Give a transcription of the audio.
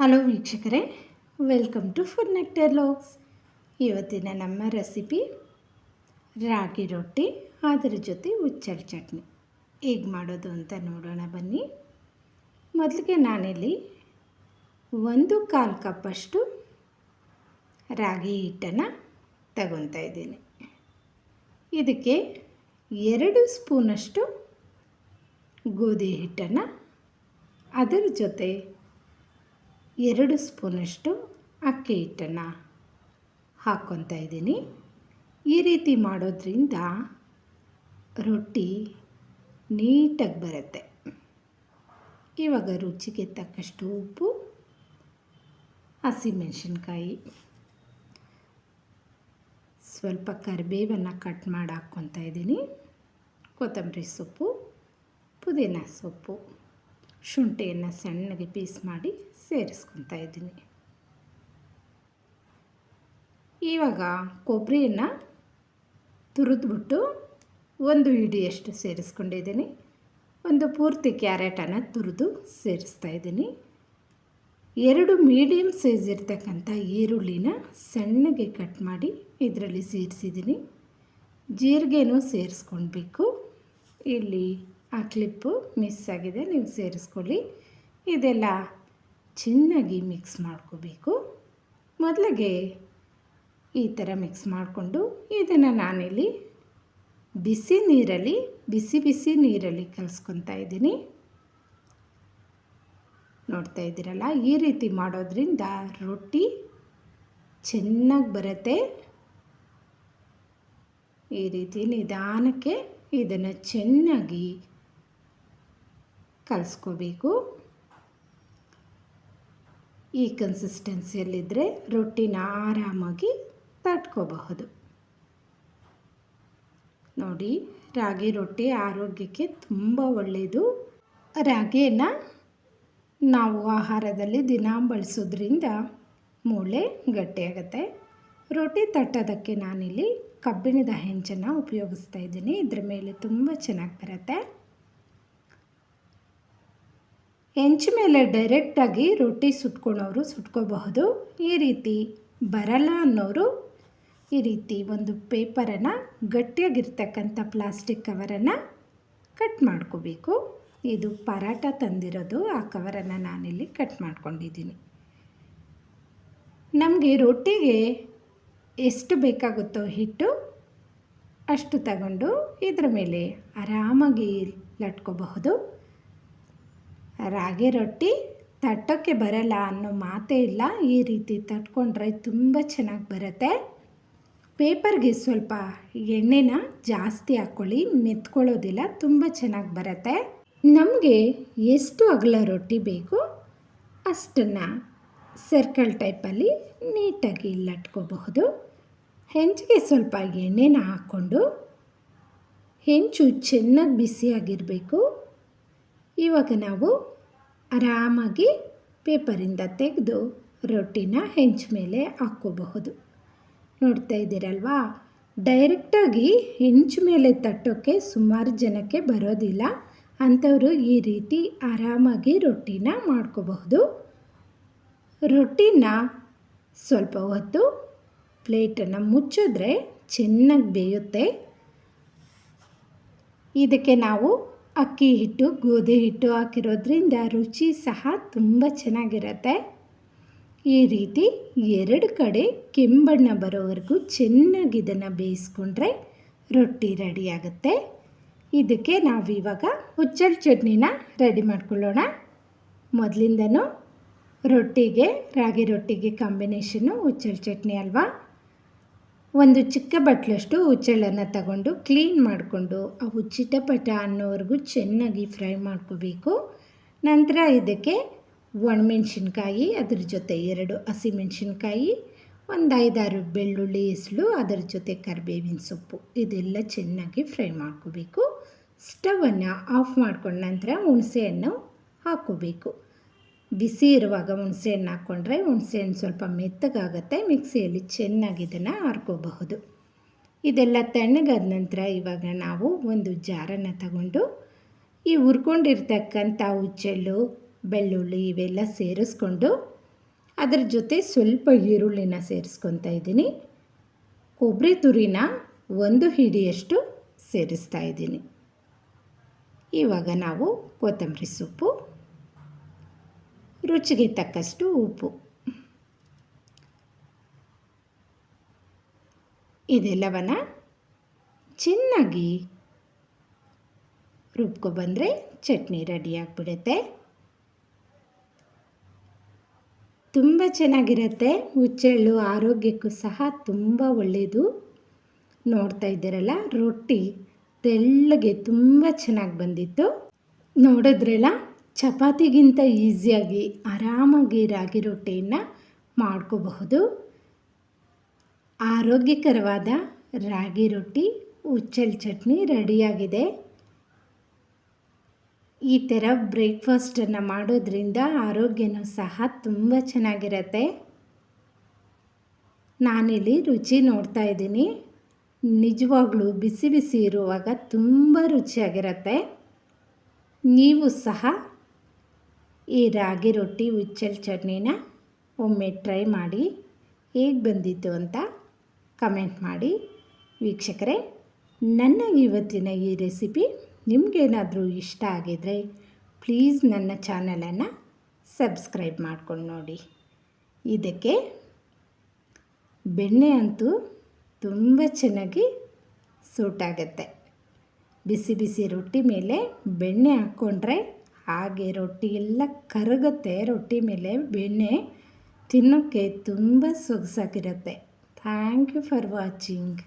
Hello ವೀಕ್ಷಕರೇ, welcome to food nectar logs. ಇವತ್ತಿನ ನಮ್ಮ ರೆಸಿಪಿ ರಾಗಿ ರೊಟ್ಟಿ, ಅದರ ಜೊತೆ ಹುಚ್ಚಳ ಚಟ್ನಿ ಹೇಗೆ ಮಾಡೋದು ಅಂತ ನೋಡೋಣ ಬನ್ನಿ. ಮೊದಲಿಗೆ ನಾನಿಲ್ಲಿ 1/4 ಕಪ್ಪಷ್ಟು ರಾಗಿ ಹಿಟ್ಟನ್ನು ತಗೊತಾ ಇದ್ದೀನಿ. ಇದಕ್ಕೆ 2 ಸ್ಪೂನಷ್ಟು ಗೋಧಿ ಹಿಟ್ಟನ್ನು, ಅದರ ಜೊತೆ 2 ಸ್ಪೂನಷ್ಟು ಅಕ್ಕಿ ಹಿಟ್ಟನ್ನು ಹಾಕ್ಕೊತಾ ಇದ್ದೀನಿ. ಈ ರೀತಿ ಮಾಡೋದ್ರಿಂದ ರೊಟ್ಟಿ ನೀಟಾಗಿ ಬರುತ್ತೆ. ಇವಾಗ ರುಚಿಗೆ ತಕ್ಕಷ್ಟು ಉಪ್ಪು, ಹಸಿಮೆಣಸಿನ್ಕಾಯಿ, ಸ್ವಲ್ಪ ಕರಿಬೇವನ್ನು ಕಟ್ ಮಾಡಿ ಹಾಕ್ಕೊತಾ ಇದ್ದೀನಿ, ಕೊತ್ತಂಬರಿ ಸೊಪ್ಪು, ಪುದೀನ ಸೊಪ್ಪು, ಶುಂಠಿಯನ್ನು ಸಣ್ಣಗೆ ಪೀಸ್ ಮಾಡಿ ಸೇರಿಸ್ಕೊತಾ ಇದ್ದೀನಿ. ಇವಾಗ ಕೊಬ್ಬರಿಯನ್ನು ತುರಿದ್ಬಿಟ್ಟು 1 ಹಿಡಿಯಷ್ಟು ಸೇರಿಸ್ಕೊಂಡಿದ್ದೀನಿ. ಒಂದು ಪೂರ್ತಿ ಕ್ಯಾರೆಟನ್ನು ತುರಿದು ಸೇರಿಸ್ತಾ ಇದ್ದೀನಿ. 2 ಮೀಡಿಯಮ್ ಸೈಜ್ ಇರ್ತಕ್ಕಂಥ ಈರುಳ್ಳಿನ ಸಣ್ಣಗೆ ಕಟ್ ಮಾಡಿ ಇದರಲ್ಲಿ ಸೇರಿಸಿದ್ದೀನಿ. ಜೀರಿಗೆನೂ ಸೇರಿಸ್ಕೊಳ್ಬೇಕು. ಇಲ್ಲಿ ಆ ಕ್ಲಿಪ್ಪು ಮಿಸ್ ಆಗಿದೆ, ನೀವು ಸೇರಿಸ್ಕೊಳ್ಳಿ. ಇದೆಲ್ಲ ಚೆನ್ನಾಗಿ ಮಿಕ್ಸ್ ಮಾಡ್ಕೋಬೇಕು. ಮೊದಲಿಗೆ ಈ ಥರ ಮಿಕ್ಸ್ ಮಾಡಿಕೊಂಡು ಇದನ್ನು ನಾನಿಲ್ಲಿ ಬಿಸಿ ನೀರಲ್ಲಿ ಕಲಿಸ್ಕೊತಾ ಇದ್ದೀನಿ. ನೋಡ್ತಾ ಇದ್ದೀರಲ್ಲ, ಈ ರೀತಿ ಮಾಡೋದ್ರಿಂದ ರೊಟ್ಟಿ ಚೆನ್ನಾಗಿ ಬರುತ್ತೆ. ಈ ರೀತಿ ನಿಧಾನಕ್ಕೆ ಇದನ್ನು ಚೆನ್ನಾಗಿ ಕಲಿಸ್ಕೋಬೇಕು. ಈ ಕನ್ಸಿಸ್ಟೆನ್ಸಿಯಲ್ಲಿದ್ದರೆ ರೊಟ್ಟಿನ ಆರಾಮಾಗಿ ತಟ್ಕೋಬಹುದು. ನೋಡಿ, ರಾಗಿ ರೊಟ್ಟಿ ಆರೋಗ್ಯಕ್ಕೆ ತುಂಬ ಒಳ್ಳೆಯದು. ರಾಗಿಯನ್ನು ನಾವು ಆಹಾರದಲ್ಲಿ ದಿನ ಬಳಸೋದ್ರಿಂದ ಮೂಳೆ ಗಟ್ಟಿಯಾಗುತ್ತೆ. ರೊಟ್ಟಿ ತಟ್ಟೋದಕ್ಕೆ ನಾನಿಲ್ಲಿ ಕಬ್ಬಿಣದ ಹೆಂಚನ್ನು ಉಪಯೋಗಿಸ್ತಾ ಇದ್ದೀನಿ. ಇದ್ರ ಮೇಲೆ ತುಂಬ ಚೆನ್ನಾಗಿ ಬರುತ್ತೆ. ಹೆಂಚು ಮೇಲೆ ಡೈರೆಕ್ಟಾಗಿ ರೊಟ್ಟಿ ಸುಟ್ಕೊಳೋರು ಸುಟ್ಕೋಬಹುದು. ಈ ರೀತಿ ಬರಲ್ಲ ಅನ್ನೋರು ಈ ರೀತಿ ಒಂದು ಪೇಪರನ್ನು, ಗಟ್ಟಿಯಾಗಿರ್ತಕ್ಕಂಥ ಪ್ಲಾಸ್ಟಿಕ್ ಕವರನ್ನು ಕಟ್ ಮಾಡ್ಕೋಬೇಕು. ಇದು ಪರಾಟ ತಂದಿರೋದು, ಆ ಕವರನ್ನು ನಾನಿಲ್ಲಿ ಕಟ್ ಮಾಡ್ಕೊಂಡಿದ್ದೀನಿ. ನಮಗೆ ರೊಟ್ಟಿಗೆ ಎಷ್ಟು ಬೇಕಾಗುತ್ತೋ ಹಿಟ್ಟು ಅಷ್ಟು ತಗೊಂಡು ಇದರ ಮೇಲೆ ಆರಾಮಾಗಿ ಲಟ್ಕೋಬಹುದು. ರಾಗಿ ರೊಟ್ಟಿ ತಟ್ಟೋಕ್ಕೆ ಬರಲ್ಲ ಅನ್ನೋ ಮಾತೇ ಇಲ್ಲ. ಈ ರೀತಿ ತಟ್ಕೊಂಡ್ರೆ ತುಂಬ ಚೆನ್ನಾಗಿ ಬರುತ್ತೆ. ಪೇಪರ್ಗೆ ಸ್ವಲ್ಪ ಎಣ್ಣೆನ ಜಾಸ್ತಿ ಹಾಕ್ಕೊಳ್ಳಿ, ಮೆತ್ಕೊಳ್ಳೋದಿಲ್ಲ, ತುಂಬ ಚೆನ್ನಾಗಿ ಬರುತ್ತೆ. ನಮಗೆ ಎಷ್ಟು ಅಗಲ ರೊಟ್ಟಿ ಬೇಕೋ ಅಷ್ಟನ್ನು ಸರ್ಕಲ್ ಟೈಪಲ್ಲಿ ನೀಟಾಗಿ ಲಟ್ಕೋಬಹುದು. ಹೆಂಚಿಗೆ ಸ್ವಲ್ಪ ಎಣ್ಣೆನ ಹಾಕ್ಕೊಂಡು, ಹೆಂಚು ಚೆನ್ನಾಗಿ ಬಿಸಿಯಾಗಿರಬೇಕು. ಇವಾಗ ನಾವು ಆರಾಮಾಗಿ ಪೇಪರಿಂದ ತೆಗೆದು ರೊಟ್ಟಿನ ಹೆಂಚು ಮೇಲೆ ಹಾಕ್ಕೋಬಹುದು. ನೋಡ್ತಾ ಇದ್ದೀರಲ್ವಾ, ಡೈರೆಕ್ಟಾಗಿ ಹೆಂಚು ಮೇಲೆ ತಟ್ಟೋಕ್ಕೆ ಸುಮಾರು ಜನಕ್ಕೆ ಬರೋದಿಲ್ಲ. ಅಂಥವರು ಈ ರೀತಿ ಆರಾಮಾಗಿ ರೊಟ್ಟಿನ ಮಾಡ್ಕೋಬಹುದು. ರೊಟ್ಟಿನ ಸ್ವಲ್ಪ ಹೊತ್ತು ಪ್ಲೇಟನ್ನು ಮುಚ್ಚಿದ್ರೆ ಚೆನ್ನಾಗಿ ಬೇಯುತ್ತೆ. ಇದಕ್ಕೆ ನಾವು ಅಕ್ಕಿ ಹಿಟ್ಟು, ಗೋಧಿ ಹಿಟ್ಟು ಹಾಕಿರೋದ್ರಿಂದ ರುಚಿ ಸಹ ತುಂಬ ಚೆನ್ನಾಗಿರುತ್ತೆ. ಈ ರೀತಿ 2 ಕಡೆ ಕೆಂಬಣ್ಣ ಬರೋವರೆಗೂ ಚೆನ್ನಾಗಿ ಇದನ್ನು ಬೇಯಿಸ್ಕೊಂಡ್ರೆ ರೊಟ್ಟಿ ರೆಡಿಯಾಗುತ್ತೆ. ಇದಕ್ಕೆ ನಾವಿವಾಗ ಹುಚ್ಚಳ ಚಟ್ನಿನ ರೆಡಿ ಮಾಡ್ಕೊಳ್ಳೋಣ. ಮೊದಲಿಂದನೂ ರಾಗಿ ರೊಟ್ಟಿಗೆ ಕಾಂಬಿನೇಷನ್ನು ಹುಚ್ಚಳ ಚಟ್ನಿ ಅಲ್ವಾ. ಒಂದು ಚಿಕ್ಕ ಬಟ್ಲಷ್ಟು ಹುಚ್ಚಳನ್ನು ತಗೊಂಡು ಕ್ಲೀನ್ ಮಾಡಿಕೊಂಡು ಆ ಚಿಟಪಟ ಅನ್ನೋವರೆಗೂ ಚೆನ್ನಾಗಿ ಫ್ರೈ ಮಾಡ್ಕೋಬೇಕು. ನಂತರ ಇದಕ್ಕೆ ಒಣಮೆಣಸಿನ್ಕಾಯಿ, ಅದ್ರ ಜೊತೆ 2 ಹಸಿಮೆಣಸಿನ್ಕಾಯಿ, ಒಂದು 5-6 ಬೆಳ್ಳುಳ್ಳಿ ಎಸಳು, ಅದರ ಜೊತೆ ಕರಿಬೇವಿನ ಸೊಪ್ಪು, ಇದೆಲ್ಲ ಚೆನ್ನಾಗಿ ಫ್ರೈ ಮಾಡ್ಕೋಬೇಕು. ಸ್ಟವನ್ನು ಆಫ್ ಮಾಡ್ಕೊಂಡ ನಂತರ ಹುಣಸೆಹಣ್ಣು ಹಾಕ್ಕೋಬೇಕು. ಬಿಸಿ ಇರುವಾಗ ಹುಣಸೆಹಣ್ಣು ಹಾಕ್ಕೊಂಡ್ರೆ ಹುಣಸೆಹಣ್ಣು ಸ್ವಲ್ಪ ಮೆತ್ತಗಾಗುತ್ತೆ. ಮಿಕ್ಸಿಯಲ್ಲಿ ಚೆನ್ನಾಗಿ ಇದನ್ನು ಹಾರ್ಕೋಬಹುದು. ಇದೆಲ್ಲ ತಣ್ಣಗಾದ ನಂತರ ಇವಾಗ ನಾವು ಒಂದು ಜಾರನ್ನು ತಗೊಂಡು ಈ ಹುರ್ಕೊಂಡಿರ್ತಕ್ಕಂಥ ಹುಚ್ಚೆಳ್ಳು, ಬೆಳ್ಳುಳ್ಳಿ ಇವೆಲ್ಲ ಸೇರಿಸ್ಕೊಂಡು ಅದರ ಜೊತೆ ಸ್ವಲ್ಪ ಈರುಳ್ಳಿನ ಸೇರಿಸ್ಕೊತಾ ಇದ್ದೀನಿ. ಕೊಬ್ಬರಿ ತುರಿನ 1 ಹಿಡಿಯಷ್ಟು ಸೇರಿಸ್ತಾ ಇದ್ದೀನಿ. ಇವಾಗ ನಾವು ಕೊತ್ತಂಬರಿ ಸೊಪ್ಪು, ರುಚಿಗೆ ತಕ್ಕಷ್ಟು ಉಪ್ಪು, ಇದೆಲ್ಲವನ್ನು ಚೆನ್ನಾಗಿ ರುಬ್ಕೊಬಂದರೆ ಚಟ್ನಿ ರೆಡಿಯಾಗಿಬಿಡುತ್ತೆ. ತುಂಬ ಚೆನ್ನಾಗಿರುತ್ತೆ. ಹುಚ್ಚೆಳ್ಳು ಆರೋಗ್ಯಕ್ಕೂ ಸಹ ತುಂಬ ಒಳ್ಳೆಯದು. ನೋಡ್ತಾ ಇದ್ದೀರಲ್ಲ, ರೊಟ್ಟಿ ತೆಳ್ಳಗೆ ತುಂಬ ಚೆನ್ನಾಗಿ ಬಂದಿತ್ತು. ನೋಡಿದ್ರಲ್ಲ, ಚಪಾತಿಗಿಂತ ಈಸಿಯಾಗಿ ಆರಾಮಾಗಿ ರಾಗಿ ರೊಟ್ಟಿಯನ್ನು ಮಾಡ್ಕೋಬಹುದು. ಆರೋಗ್ಯಕರವಾದ ರಾಗಿ ರೊಟ್ಟಿ ಹುಚ್ಚೆಳ್ಳು ಚಟ್ನಿ ರೆಡಿಯಾಗಿದೆ. ಈ ಥರ ಬ್ರೇಕ್ಫಾಸ್ಟನ್ನು ಮಾಡೋದ್ರಿಂದ ಆರೋಗ್ಯನೂ ಸಹ ತುಂಬ ಚೆನ್ನಾಗಿರುತ್ತೆ. ನಾನಿಲ್ಲಿ ರುಚಿ ನೋಡ್ತಾ ಇದ್ದೀನಿ. ನಿಜವಾಗ್ಲೂ ಬಿಸಿ ಬಿಸಿ ಇರುವಾಗ ತುಂಬ ರುಚಿಯಾಗಿರುತ್ತೆ. ನೀವು ಸಹ ಈ ರಾಗಿ ರೊಟ್ಟಿ ಹುಚ್ಚೆಳ್ಳು ಚಟ್ನಿನ ಒಮ್ಮೆ ಟ್ರೈ ಮಾಡಿ ಹೇಗೆ ಬಂದಿತ್ತು ಅಂತ ಕಮೆಂಟ್ ಮಾಡಿ. ವೀಕ್ಷಕರೇ, ನನ್ನ ಇವತ್ತಿನ ಈ ರೆಸಿಪಿ ನಿಮಗೇನಾದರೂ ಇಷ್ಟ ಆಗಿದರೆ ಪ್ಲೀಸ್ ನನ್ನ ಚಾನಲನ್ನು ಸಬ್ಸ್ಕ್ರೈಬ್ ಮಾಡ್ಕೊಂಡು ನೋಡಿ. ಇದಕ್ಕೆ ಬೆಣ್ಣೆ ಅಂತೂ ತುಂಬ ಚೆನ್ನಾಗಿ ಸೂಟ್ ಆಗುತ್ತೆ. ಬಿಸಿ ಬಿಸಿ ರೊಟ್ಟಿ ಮೇಲೆ ಬೆಣ್ಣೆ ಹಾಕ್ಕೊಂಡ್ರೆ ಹಾಗೆ ರೊಟ್ಟಿ ಎಲ್ಲ ಕರಗುತ್ತೆ. ರೊಟ್ಟಿ ಮೇಲೆ ಬೆಣ್ಣೆ ತಿನ್ನೋಕ್ಕೆ ತುಂಬ ಸೊಗಸಾಗಿರುತ್ತೆ. Thank you for watching.